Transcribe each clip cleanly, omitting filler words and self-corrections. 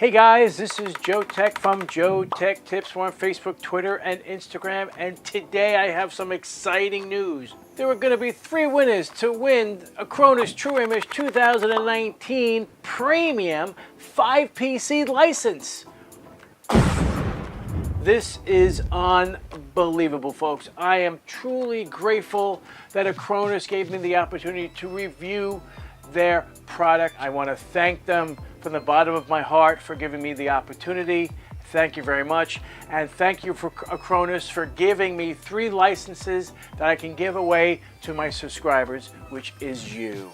Hey guys, this is Joeteck from JoeteckTips. We're on Facebook, Twitter, and Instagram, and today I have some exciting news. There are going to be 3 winners to win Acronis TrueImage 2019 Premium 5PC license. This is unbelievable, folks. I am truly grateful that Acronis gave me the opportunity to review their product. I want to thank them from the bottom of my heart for giving me the opportunity. Thank you very much. And thank you for Acronis for giving me 3 licenses that I can give away to my subscribers, which is you.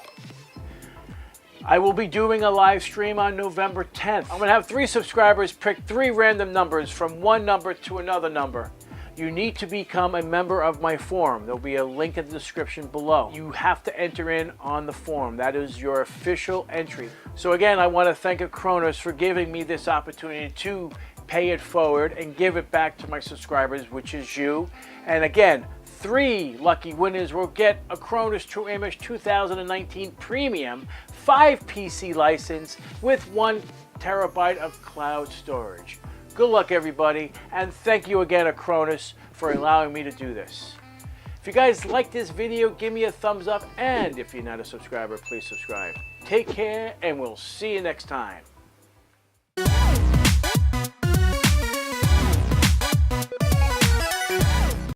I will be doing a live stream on November 10th. I'm going to have 3 subscribers pick 3 random numbers from one number to another number. You need to become a member of my forum. There'll be a link in the description below. You have to enter in on the forum. That is your official entry. So again, I want to thank Acronis for giving me this opportunity to pay it forward and give it back to my subscribers, which is you. And again, 3 lucky winners will get Acronis TrueImage 2019 Premium 5PC license with 1 terabyte of cloud storage. Good luck, everybody, and thank you again, Acronis, for allowing me to do this. If you guys like this video, give me a thumbs up, and if you're not a subscriber, please subscribe. Take care, and we'll see you next time.